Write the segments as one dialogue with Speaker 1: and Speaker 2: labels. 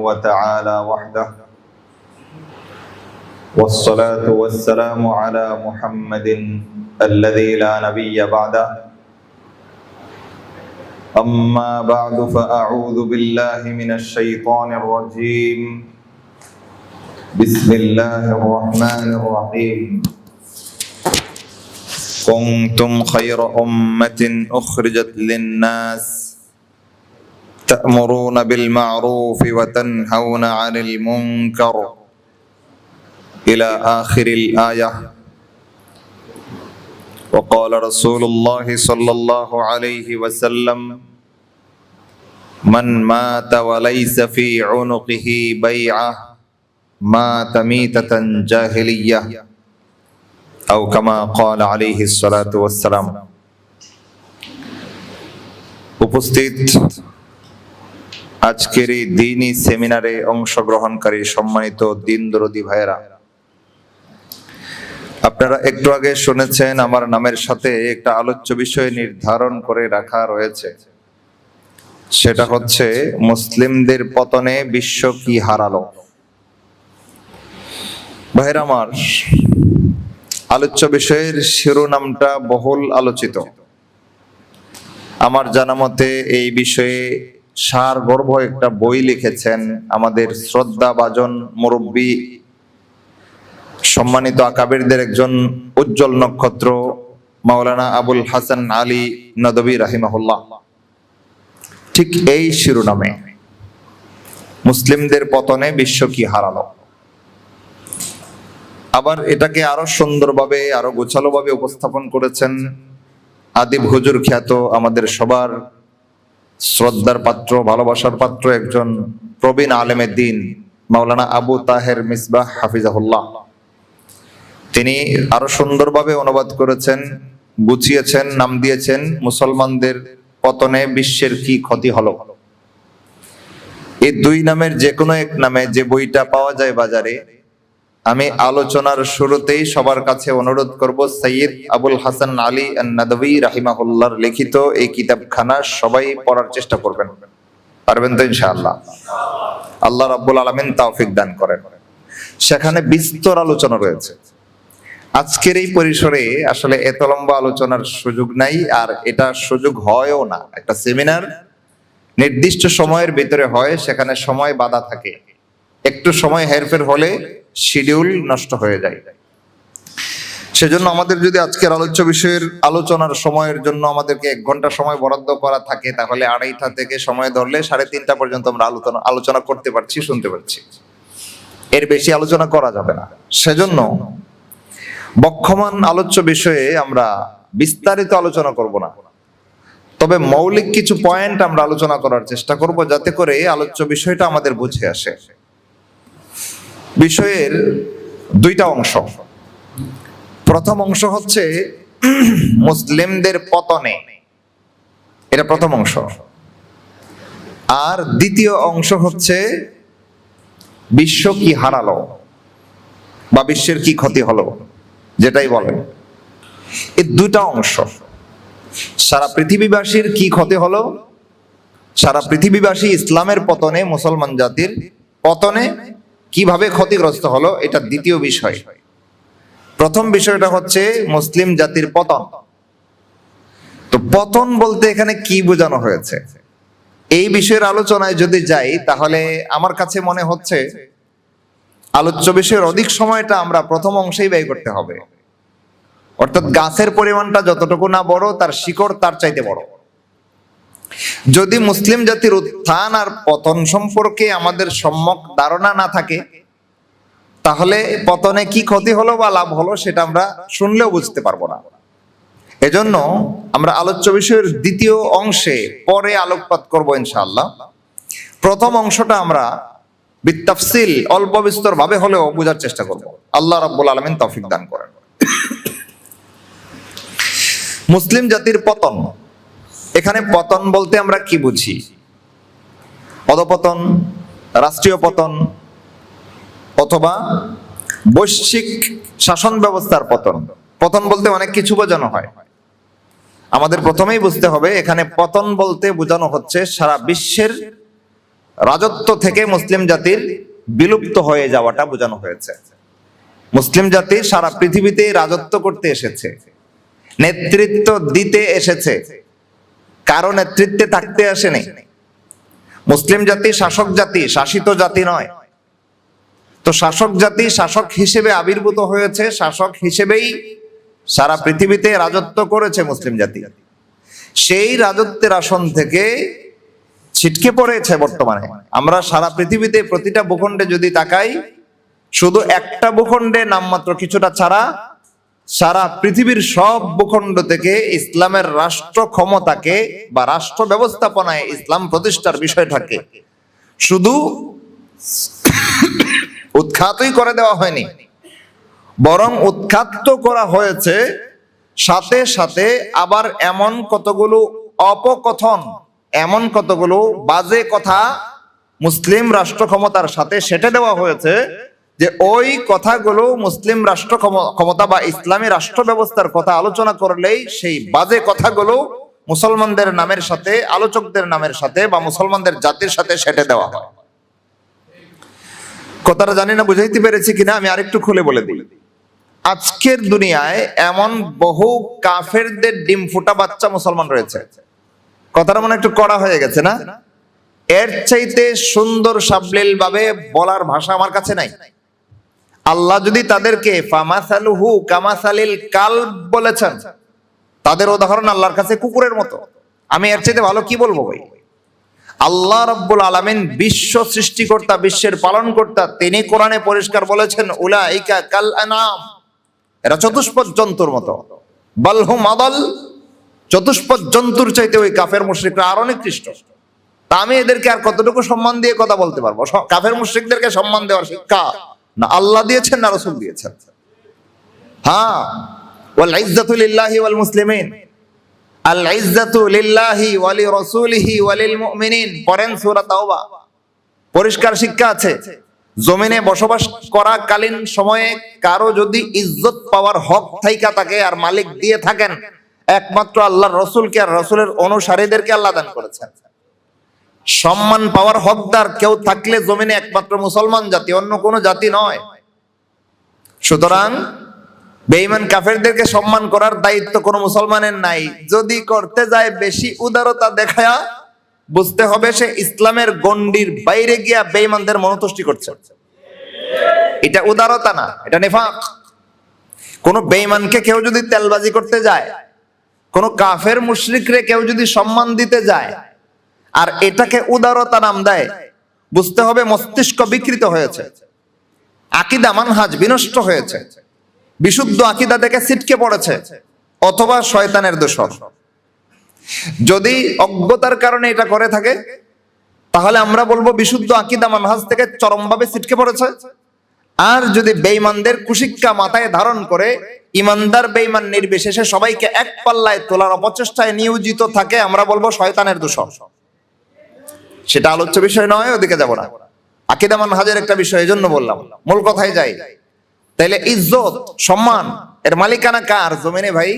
Speaker 1: وتعالى وحده، والصلاة والسلام على محمد الذي لا نبي بعده. أما بعد فأعوذ بالله من الشيطان الرجيم. بسم الله الرحمن الرحيم. كنتم خير أمة أخرجت للناس تأمرون بالمعروف وتنهون عن المنكر إلى آخر الآية. وقال رسول الله صلى الله عليه وسلم: من مات وليس في عنقه بيعة مات ميتة جاهلية أو كما قال عليه الصلاة والسلام. উপস্থিত আজকের এই দ্বীনি সেমিনারে অংশগ্রহণকারী সম্মানিত দ্বীনদরদী ভাইয়েরা, আপনারা একটু আগে শুনেছেন আমার নামের সাথে একটা আলোচ্য বিষয় নির্ধারণ করে রাখা রয়েছে। সেটা হচ্ছে মুসলিমদের পতনে বিশ্ব কি হারালো। ভাইয়েরা আমার, আলোচ্য বিষয়ের শিরোনামটা বহুল আলোচিত। আমার জানা মতে এই বিষয়ে সারগর্ভ একটা বই লিখেছেন আমাদের শ্রদ্ধাভাজন মুরব্বী, সম্মানিত আকাবিরদের একজন উজ্জ্বল নক্ষত্র মাওলানা আবুল হাসান আলী নদভী রাহিমাহুল্লাহ। ঠিক এই শিরোনামে, মুসলিমদের পতনে বিশ্ব কি হারালো। আবার এটাকে আরো সুন্দরভাবে, আরো গোছালোভাবে উপস্থাপন করেছেন আদিব হুজুর খ্যাত, আমাদের সবার শ্রদ্ধার পাত্র, ভালোবাসার পাত্র একজন প্রবীণ আলেমে দ্বীন মাওলানা আবু তাহের মিসবাহ হাফিজাহুল্লাহ। তিনি আরো সুন্দরভাবে অনুবাদ করেছেন, গুছিয়েছেন, নাম দিয়েছেন মুসলমানদের পতনে বিশ্বের কি ক্ষতি হলো। এই দুই নামের যে কোনো এক নামে যে বইটা পাওয়া যায় বাজারে, আমি আলোচনার শুরুতেই সবার কাছে অনুরোধ করব, সৈয়দ আবুল হাসান আলী নদভী রাহিমাহুল্লাহর লিখিত এই কিতাবখানা সবাই পড়ার চেষ্টা করবেন। পারবেন তো ইনশাআল্লাহ? আল্লাহ রাব্বুল আলামিন তৌফিক দান করেন। সেখানে বিস্তর আলোচনা রয়েছে। আজকের এই পরিসরে আসলে এত লম্বা আলোচনার সুযোগ নাই, আর এটা সুযোগ হয়ও না। একটা সেমিনার নির্দিষ্ট সময়ের ভিতরে হয়, সেখানে সময় বাধা থাকে। একটু সময় হেরফের হলে শিডিউল নষ্ট হয়ে যায়। সেজন্য আমাদের যদি আজকের আলোচ্য বিষয়ের আলোচনার সময়ের জন্য আমাদেরকে 1 ঘন্টা সময় বরাদ্দ করা থাকে, তাহলে 2:30 থেকে সময় ধরলে 3:30 পর্যন্ত আমরা আলোচনা করতে পারছি, শুনতে পারছি। এর বেশি আলোচনা করা যাবে না। সেজন্য বক্ষমান আলোচ্য বিষয়ে আমরা বিস্তারিত আলোচনা করব না, তবে মৌলিক কিছু পয়েন্ট আমরা আলোচনা করার চেষ্টা করব, যাতে করে আলোচ্য বিষয়টা আমাদের বুঝে আসে। বিষয়ের 2টা অংশ। প্রথম অংশ হচ্ছে মুসলিমদের পতনে, এটা প্রথম অংশ। আর দ্বিতীয় অংশ হচ্ছে বিশ্ব কি হারালো বা বিশ্বের কি ক্ষতি হলো, যেটাই বলেন। এই 2টা অংশ, সারা পৃথিবীবাসীর কি ক্ষতি হলো, সারা পৃথিবীবাসী ইসলামের পতনে, মুসলমান জাতির পতনে কিভাবে ক্ষতিগ্রস্ত হলো, এটা দ্বিতীয় বিষয়। প্রথম বিষয়টা হচ্ছে মুসলিম জাতির পতন। তো পতন বলতে এখানে কি বোঝানো হয়েছে, এই বিষয়ের আলোচনায় যদি যাই, তাহলে আমার কাছে মনে হচ্ছে আলোচ্য বিষয়ের অধিক সময়টা আমরা প্রথম অংশেই ব্যয় করতে হবে। অর্থাৎ গাছের পরিমাণটা যতটুকু না বড়, তার শিকড় তার চাইতে বড়। যদি মুসলিম জাতির উত্থান আর পতন সম্পর্কে আমাদের সম্যক ধারণা না থাকে, তাহলে পতনে কি ক্ষতি হলো বা লাভ হলো সেটা আমরা শুনলেও বুঝতে পারবো না। এজন্য আমরা আলোচ্য বিষয়ের দ্বিতীয় অংশে পরে আলোকপাত করব ইনশাআল্লাহ। প্রথম অংশটা আমরা বিতাফসিল অল্প বিস্তর ভাবে হলেও বোঝার চেষ্টা করব। আল্লাহ রাব্বুল আলামিন তৌফিক দান করেন। মুসলিম জাতির পতন, এখানে পতন বলতে আমরা কি বুঝি? অধপতন, রাষ্ট্রীয় পতন, অথবা বৈশ্বিক শাসন ব্যবস্থার পতন। পতন বলতে অনেক কিছু বোঝানো হয়। আমাদের প্রথমেই বুঝতে হবে এখানে পতন বলতে বোঝানো হচ্ছে সারা বিশ্বের রাজত্ব থেকে মুসলিম জাতির বিলুপ্ত হয়ে যাওয়াটা বোঝানো হয়েছে। মুসলিম জাতি সারা পৃথিবীতে রাজত্ব করতে এসেছে, নেতৃত্ব দিতে এসেছে, কারো নেতৃত্বে থাকতে আসেনি। মুসলিম জাতি শাসক জাতি, শাসিত জাতি নয়। তো শাসক জাতি শাসক হিসেবে আবির্ভূত হয়েছে, শাসক হিসেবেই সারা পৃথিবীতে রাজত্ব করেছে মুসলিম জাতি। সেই রাজত্বের আসন থেকে ছিটকে পড়েছে বর্তমানে। আমরা সারা পৃথিবীতে প্রতিটা ভূখণ্ডে যদি তাকাই, শুধু একটা ভূখণ্ডে নামমাত্র কিছুটা ছাড়া সারা পৃথিবীর সব ভূখণ্ড থেকে ইসলামের রাষ্ট্র ক্ষমতাকে বা রাষ্ট্র ব্যবস্থাপনায় ইসলাম প্রতিষ্ঠার বিষয়টাকে শুধু উৎখাতই করে দেওয়া হয়নি, বরং উৎখাত করা হয়েছে, সাথে সাথে আবার এমন কতগুলো অপকথন, এমন কতগুলো বাজে কথা মুসলিম রাষ্ট্র ক্ষমতার সাথে সেটে দেওয়া হয়েছে যে ওই কথাগুলো মুসলিম রাষ্ট্র ক্ষমতা বা ইসলামী রাষ্ট্র ব্যবস্থার কথা আলোচনা করলেই সেই বাজে কথাগুলো মুসলমানদের নামের সাথে, আলোচকদের নামের সাথে বা মুসলমানদের জাতির সাথে সেটে দেওয়া হয়। কথাটা জানি না বুঝাইতে পেরেছি কিনা, আমি আরেকটু খুলে বলে দিই। আজকের দুনিয়ায় এমন বহু কাফেরদের ডিম ফুটা বাচ্চা মুসলমান রয়েছে। কথাটা মনে একটু কড়া হয়ে গেছে না? এর চাইতে সুন্দর সাবলীল ভাবে বলার ভাষা আমার কাছে নাই। আল্লাহ যদি তাদেরকে ফামাসালুহু কামাসালিল কালব বলেছেন, তাদের উদাহরণ আল্লাহর কাছে কুকুরের মতো, আমি এর চাইতে ভালো কি বলবো ভাই? আল্লাহ রাব্বুল আলামিন বিশ্ব সৃষ্টিকর্তা, বিশ্বের পালনকর্তা, তিনি কোরআনে পরিষ্কার বলেছেন উলাইকা কাল আনাম, এরা চতুষ্পদ জন্তুর মতো, বালহুম আদাল, চতুষ্পদ জন্তুর চাইতে ওই কাফের মুশরিকরা আরো নিকৃষ্ট। তা আমি এদেরকে আর কতটুকু সম্মান দিয়ে কথা বলতে পারবো? কাফের মুশরিকদেরকে সম্মান দেওয়ার শিক্ষা না আল্লাহ দিয়েছেন না রাসূল দিয়েছেন? হ্যাঁ, ওয়াল ইজ্জাতু লিল্লাহি ওয়াল মুসলিমিন, আল ইজ্জাতু লিল্লাহি ওয়া লিরাসূলিহি ওয়া লিল মুমিনিন, পড়েন সূরা তাওবা, পরিষ্কার শিক্ষা আছে। জমিনে বসবাস করা কালীন সময়ে কারো যদি ইজ্জত পাওয়ার হক থাইকা থাকে আর মালিক দিয়ে থাকেন, একমাত্র আল্লাহর রাসূলকে আর রাসূলের অনুসারীদেরকে আল্লাহ দান করেছেন। সম্মান পাওয়ার হকদার কেউ থাকলে জমিনে একমাত্র মুসলমান জাতি, অন্য কোনো জাতি নয়। সুতরাং বেঈমান কাফেরদেরকে সম্মান করার দায়িত্ব কোনো মুসলমানের নাই। যদি করতে যায় বেশি উদারতা দেখায়া, বুঝতে হবে সে ইসলামের গণ্ডির বাইরে গিয়া বেঈমানদের মনোতুষ্টি করছে। এটা উদারতা না, এটা নিফাক। কোন বেঈমানকে কেউ যদি তেলবাজি করতে যায়, কোন কাফের মুশরিকরে কেউ যদি সম্মান দিতে যায় আর এটাকে উদারতা নাম দেয়, বুঝতে হবে মস্তিষ্ক বিকৃত হয়েছে, আকীদা মানহাজ বিনষ্ট হয়েছে, বিশুদ্ধ আকীদা থেকে ছিটকে পড়েছে, অথবা শয়তানের দোসর। যদি অজ্ঞতার কারণে এটা করে থাকে তাহলে আমরা বলবো বিশুদ্ধ আকীদা মানহাজ থেকে চরমভাবে ছিটকে পড়েছে। আর যদি বেঈমানদের কুশিক্ষা মাথায় ধারণ করে ইমানদার বেঈমান নির্বিশেষে সবাইকে এক পাল্লায় তোলার অপচেষ্টায় নিয়োজিত থাকে, আমরা বলবো শয়তানের দোসর। সেটা আলোচ্য বিষয় নয়, ওদিকে যাব না। আকীদা মানহাজের একটা বিষয়, এজন্য বললাম। মূল কথায় যাই। তাইলে ইজ্জত সম্মান এর মালিকানা কার জমিনে ভাই?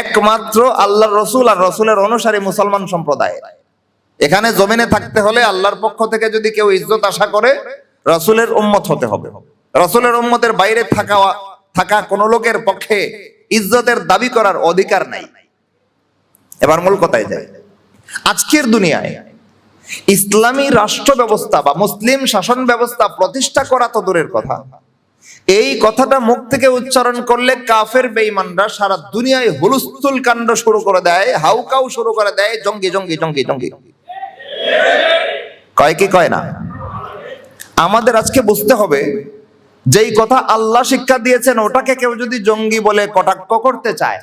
Speaker 1: একমাত্র আল্লাহর রাসূল আর রাসূলের অনুসারী মুসলমান সম্প্রদায়। এখানে জমিনে থাকতে হলে আল্লাহর পক্ষ থেকে যদি কেউ ইজ্জত আশা করে, রাসূলের উম্মত হতে হবে। রাসূলের উম্মতের বাইরে থাকা কোন লোকের পক্ষে ইজ্জতের দাবি করার অধিকার নাই। এবার মূল কথায় যাই। আজকের দুনিয়ায় ইসলামী রাষ্ট্র ব্যবস্থা বা মুসলিম শাসন ব্যবস্থা প্রতিষ্ঠা করা তো দূরের কথা, এই কথাটা মুখ থেকে উচ্চারণ করলে কাফের বেঈমানরা সারা দুনিয়ায় হুলস্থুল কাণ্ড শুরু করে দেয়, হাউকাউ শুরু করে দেয়, জঙ্গি জঙ্গি জঙ্গি জঙ্গি। কয় কি কয় না? আমাদের আজকে বুঝতে হবে, যেই কথা আল্লাহ শিক্ষা দিয়েছেন ওটাকে কেউ যদি জঙ্গি বলে কটাক্ষ করতে চায়,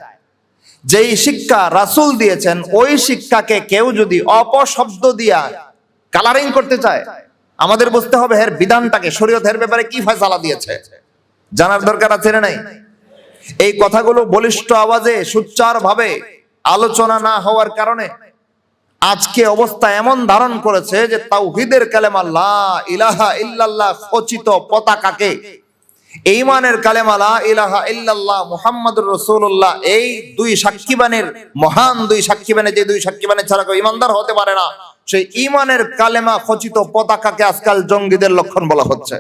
Speaker 1: যেই শিক্ষা রাসূল দিয়েছেন ওই শিক্ষাকে কেউ যদি অপশব্দ দিয়া কালারিং করতে চায়, আমাদের বুঝতে হবে এর বিধানটাকে, শরীয়তের ব্যাপারে কি ফয়সালা দিয়েছে জানার দরকার আছে না নাই? এই কথাগুলো বলিষ্ঠ আওয়াজে সুচ্চার ভাবে আলোচনা না হওয়ার কারণে আজকে অবস্থা এমন ধারণ করেছে যে তাওহীদের কালেমা লা ইলাহা ইল্লাল্লাহ খচিত পতাকাকে, ঈমানের কালেমা লা ইলাহা ইল্লাল্লাহ মুহাম্মাদুর রাসূলুল্লাহ, এই দুই সাক্ষীবানের মহান দুই সাক্ষীবানে, যে দুই সাক্ষীবানে ছাড়া কেউ ঈমানদার হতে পারে না, সেই ঈমানের কালেমা খচিত পতাকাকে আজকাল জঙ্গিদের লক্ষণ বলা হচ্ছে।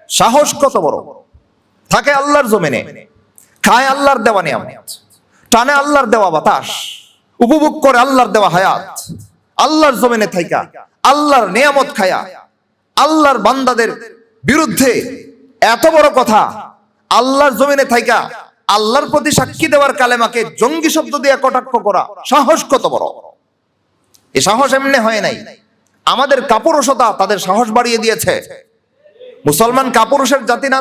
Speaker 1: সাহস কত বড়! থাকে আল্লাহর জমিনে, খায় আল্লাহর দেওয়া নিয়ামত, টানে আল্লাহর দেওয়া বাতাস, উপভোগ করে আল্লাহর দেওয়া হায়াত, আল্লাহর জমিনে থাইকা আল্লাহর নিয়ামত খায়া আল্লাহর বান্দাদের বিরুদ্ধে এত বড় কথা, আল্লাহর জমিনে থাইকা আল্লাহর প্রতি সাক্ষী দেওয়ার কালেমাকে জঙ্গি শব্দ দিয়ে কটাক্ষ করা, সাহস কত বড়! এই সাহস এমনি হয় নাই, আমাদের কাপুরুষতা তাদের সাহস বাড়িয়ে দিয়েছে। মুসলমান কাপুরুষের জাতি না।